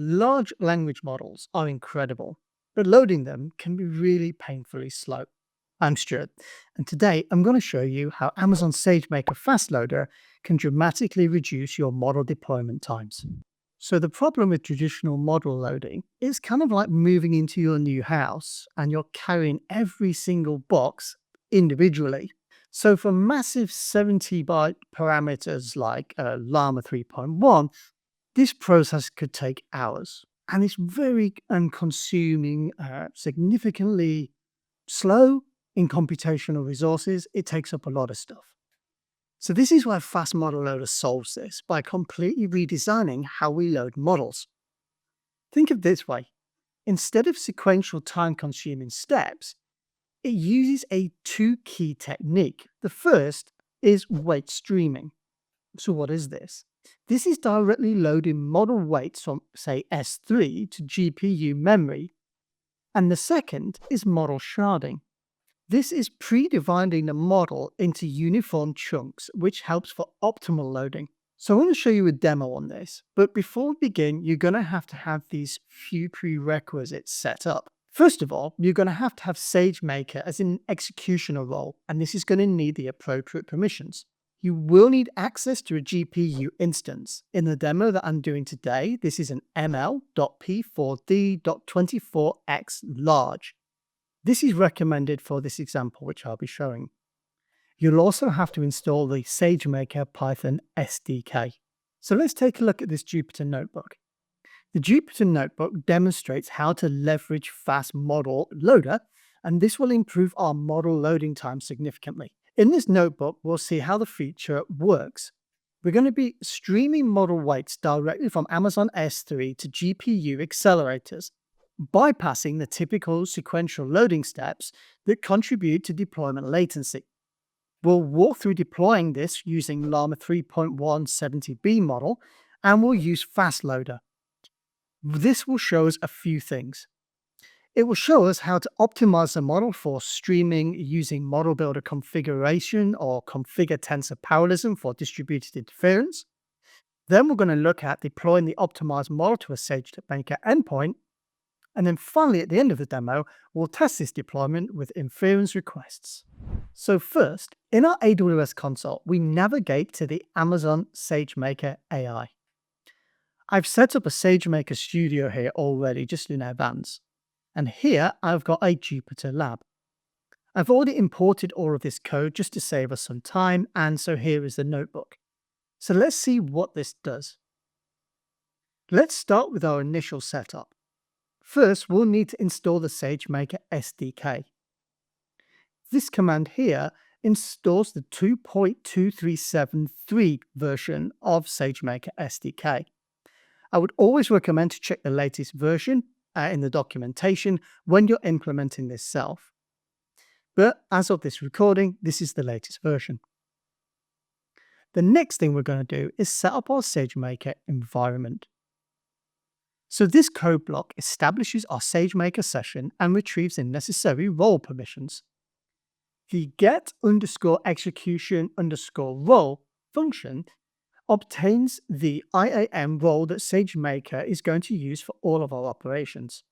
Large language models are incredible, but loading them can be really painfully slow. I'm Stuart, and today I'm going to show you how Amazon SageMaker Fast Loader can dramatically reduce your model deployment times. So, the problem with traditional model loading is kind of like moving into your new house and you're carrying every single box individually. So, for massive 70 byte parameters like Llama 3.1, this process could take hours and it's very consuming, significantly slow in computational resources. It takes up a lot of stuff. So, this is why Fast Model Loader solves this by completely redesigning how we load models. Think of it this way: instead of sequential time consuming steps, it uses a two key technique. The first is weight streaming. So, what is this? This is directly loading model weights from, say, S3 to GPU memory. And the second is model sharding. This is pre-dividing the model into uniform chunks, which helps for optimal loading. So I want to show you a demo on this, but before we begin, you're going to have these few prerequisites set up. First of all, you're going to have SageMaker as an executioner role, and this is going to need the appropriate permissions. You will need access to a GPU instance. In the demo that I'm doing today, this is an ml.p4d.24x large. This is recommended for this example, which I'll be showing. You'll also have to install the SageMaker Python SDK. So let's take a look at this Jupyter Notebook. The Jupyter Notebook demonstrates how to leverage Fast Model Loader, and this will improve our model loading time significantly. In this notebook, we'll see how the feature works. We're going to be streaming model weights directly from Amazon S3 to GPU accelerators, bypassing the typical sequential loading steps that contribute to deployment latency. We'll walk through deploying this using Llama 3.1 70B model, and we'll use Fast Loader. This will show us a few things. It will show us how to optimize the model for streaming using Model Builder configuration or configure tensor parallelism for distributed inference. Then we're going to look at deploying the optimized model to a SageMaker endpoint. And then finally, at the end of the demo, we'll test this deployment with inference requests. So first, in our AWS console, we navigate to the Amazon SageMaker AI. I've set up a SageMaker Studio here already, just in advance. And here I've got a Jupyter Lab. I've already imported all of this code just to save us some time, and so here is the notebook. So let's see what this does. Let's start with our initial setup. First, we'll need to install the SageMaker SDK. This command here installs the 2.2373 version of SageMaker SDK. I would always recommend to check the latest version in the documentation when you're implementing this self. But as of this recording, this is the latest version. The next thing we're going to do is set up our SageMaker environment. So this code block establishes our SageMaker session and retrieves the necessary role permissions. The get_execution_role function obtains the IAM role that SageMaker is going to use for all of our operations.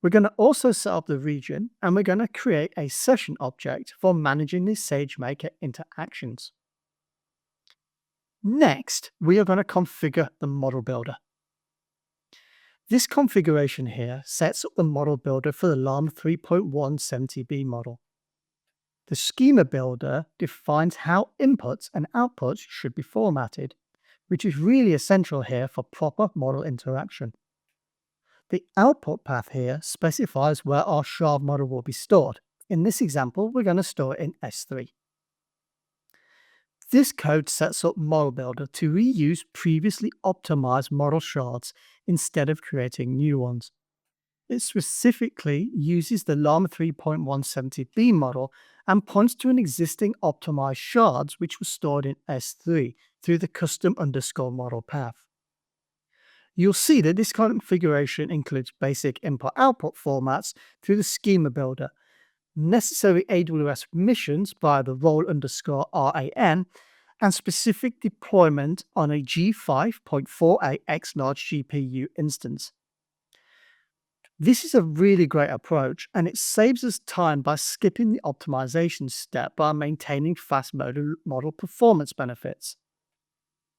We're going to also set up the region, and we're going to create a session object for managing the SageMaker interactions. Next, we are going to configure the model builder. This configuration here sets up the model builder for the Llama 3.1 70B model. The schema builder defines how inputs and outputs should be formatted, which is really essential here for proper model interaction. The output path here specifies where our shard model will be stored. In this example, we're going to store it in S3. This code sets up Model Builder to reuse previously optimized model shards instead of creating new ones. It specifically uses the Llama 3.1 70B model and points to an existing optimized shards which was stored in S3 through the custom_model path. You'll see that this configuration includes basic input-output formats through the schema builder, necessary AWS permissions via the role_RAN, and specific deployment on a G5.48x large GPU instance. This is a really great approach, and it saves us time by skipping the optimization step by maintaining fast model performance benefits.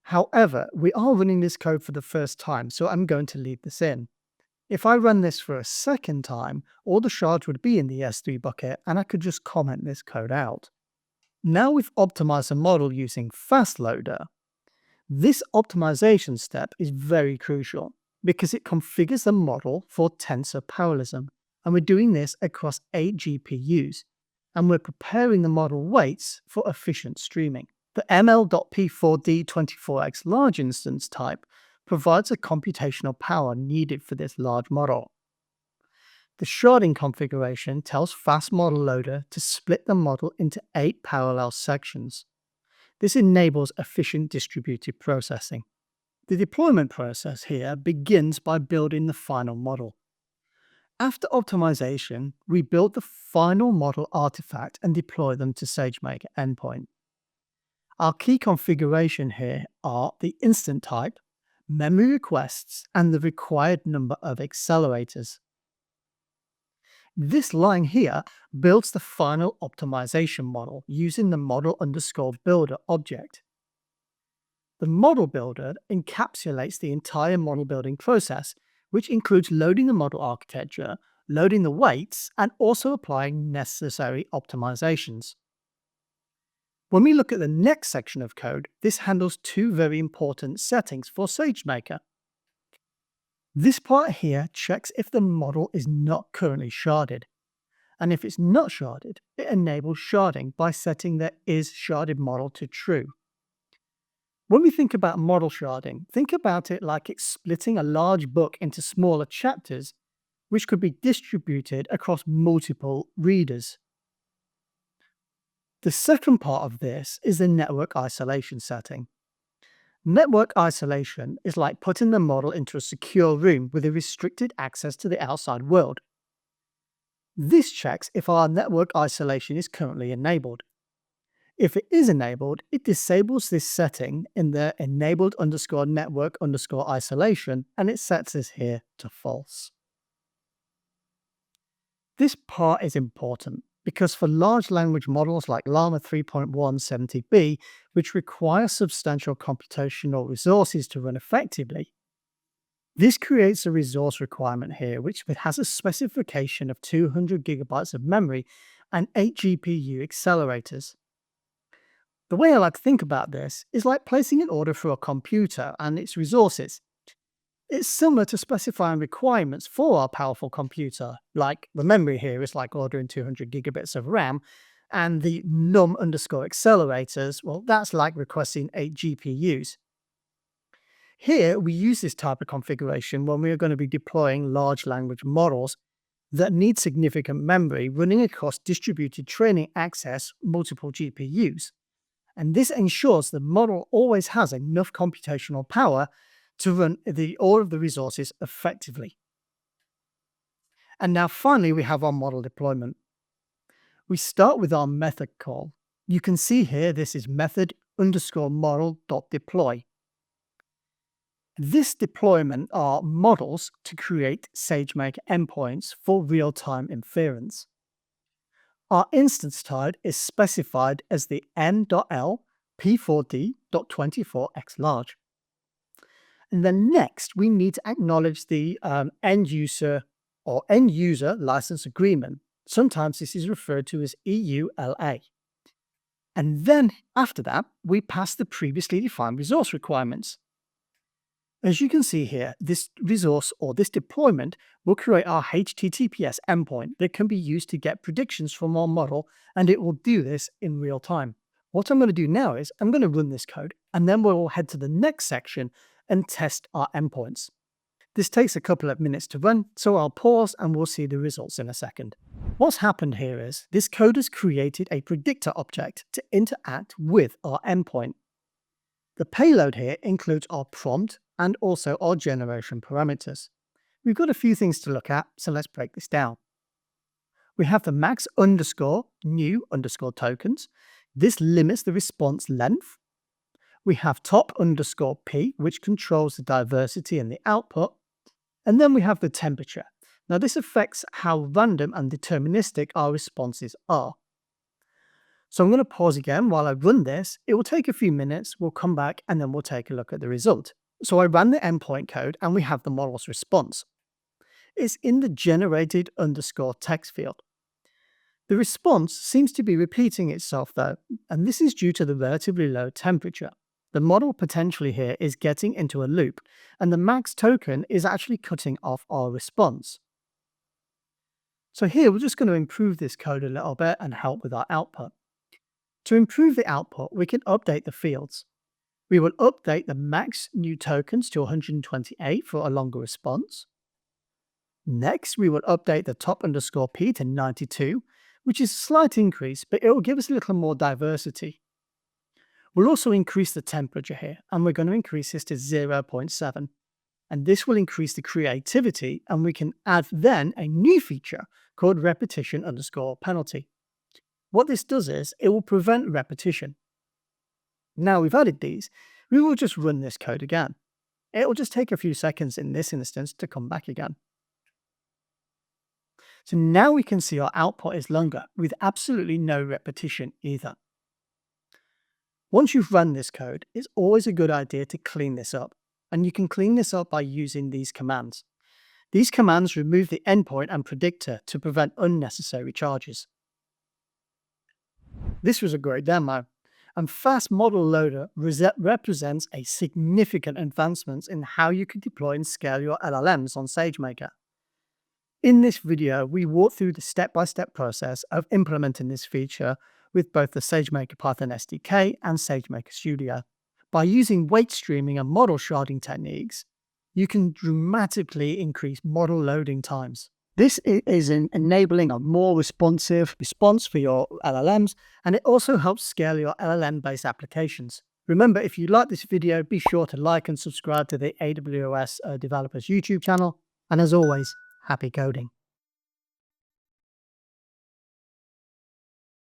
However, we are running this code for the first time, so I'm going to leave this in. If I run this for a second time, all the shards would be in the S3 bucket, and I could just comment this code out. Now we've optimized a model using FastLoader. This optimization step is very crucial because it configures the model for tensor parallelism, and we're doing this across 8 GPUs, and we're preparing the model weights for efficient streaming. The ML.P4D24x large instance type provides the computational power needed for this large model. The sharding configuration tells Fast Model Loader to split the model into 8 parallel sections. This enables efficient distributed processing. The deployment process here begins by building the final model. After optimization, we build the final model artifact and deploy them to SageMaker Endpoint. Our key configuration here are the instant type, memory requests, and the required number of accelerators. This line here builds the final optimization model using the model_builder object. The model builder encapsulates the entire model building process, which includes loading the model architecture, loading the weights, and also applying necessary optimizations. When we look at the next section of code, this handles two very important settings for SageMaker. This part here checks if the model is not currently sharded. And if it's not sharded, it enables sharding by setting the isShardedModel to true. When we think about model sharding, think about it like it's splitting a large book into smaller chapters, which could be distributed across multiple readers. The second part of this is the network isolation setting. Network isolation is like putting the model into a secure room with a restricted access to the outside world. This checks if our network isolation is currently enabled. If it is enabled, it disables this setting in the enabled_network_isolation, and it sets this here to false. This part is important because for large language models like Llama 3.170b, which require substantial computational resources to run effectively, this creates a resource requirement here, which has a specification of 200 gigabytes of memory and 8 GPU accelerators. The way I like to think about this is like placing an order for a computer and its resources. It's similar to specifying requirements for our powerful computer, like the memory here is like ordering 200 gigabits of RAM, and the num_accelerators, well, that's like requesting 8 GPUs. Here, we use this type of configuration when we are going to be deploying large language models that need significant memory running across distributed training access multiple GPUs. And this ensures the model always has enough computational power to run all of the resources effectively. And now finally, we have our model deployment. We start with our method call. You can see here, this is method_model.deploy. This deployment are models to create SageMaker endpoints for real-time inference. Our instance type is specified as the m.l p4d.24x large. And then next, we need to acknowledge the end user license agreement. Sometimes this is referred to as EULA. And then after that, we pass the previously defined resource requirements. As you can see here, this resource or this deployment will create our HTTPS endpoint that can be used to get predictions from our model, and it will do this in real time. What I'm going to do now is I'm going to run this code, and then we'll head to the next section and test our endpoints. This takes a couple of minutes to run, so I'll pause and we'll see the results in a second. What's happened here is this code has created a predictor object to interact with our endpoint. The payload here includes our prompt and also our generation parameters. We've got a few things to look at, so let's break this down. We have the max_new_tokens. This limits the response length. We have top_p, which controls the diversity in the output. And then we have the temperature. Now, this affects how random and deterministic our responses are. So I'm going to pause again while I run this. It will take a few minutes. We'll come back and then we'll take a look at the result. So I ran the endpoint code and we have the model's response. It's in the generated_text field. The response seems to be repeating itself though, and this is due to the relatively low temperature. The model potentially here is getting into a loop, and the max token is actually cutting off our response. So here we're just going to improve this code a little bit and help with our output. To improve the output, we can update the fields. We will update the max new tokens to 128 for a longer response. Next, we will update the top_p to 92, which is a slight increase, but it will give us a little more diversity. We'll also increase the temperature here, and we're going to increase this to 0.7. And this will increase the creativity, and we can add then a new feature called repetition_penalty. What this does is it will prevent repetition. Now we've added these, we will just run this code again. It will just take a few seconds in this instance to come back again. So now we can see our output is longer with absolutely no repetition either. Once you've run this code, it's always a good idea to clean this up. And you can clean this up by using these commands. These commands remove the endpoint and predictor to prevent unnecessary charges. This was a great demo, and Fast Model Loader represents a significant advancement in how you can deploy and scale your LLMs on SageMaker. In this video, we walk through the step-by-step process of implementing this feature with both the SageMaker Python SDK and SageMaker Studio. By using weight streaming and model sharding techniques, you can dramatically increase model loading times. This is enabling a more responsive response for your LLMs, and it also helps scale your LLM-based applications. Remember, if you like this video, be sure to like and subscribe to the AWS Developers YouTube channel. And as always, happy coding.